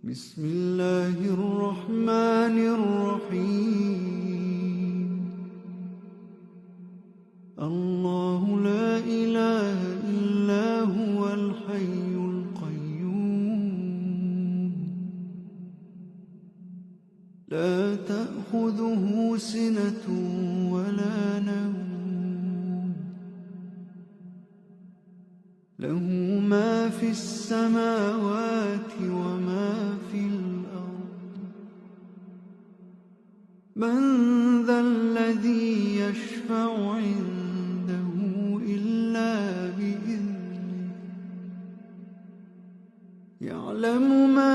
बिस्मिल्लाहिर्रहमानिर्रहीम। अल्लाहु ला इलाहा इल्ला हुवल हय्युल क़य्यूम। ला तअख़ुज़ुहु सिनतुन वला नौम। लहू मा फ़िस समावाति व मा फ़िल अर्द। मन ज़ल्लज़ी यशफ़अु इन्दहु इल्ला बिइज़निह। यअलमु मा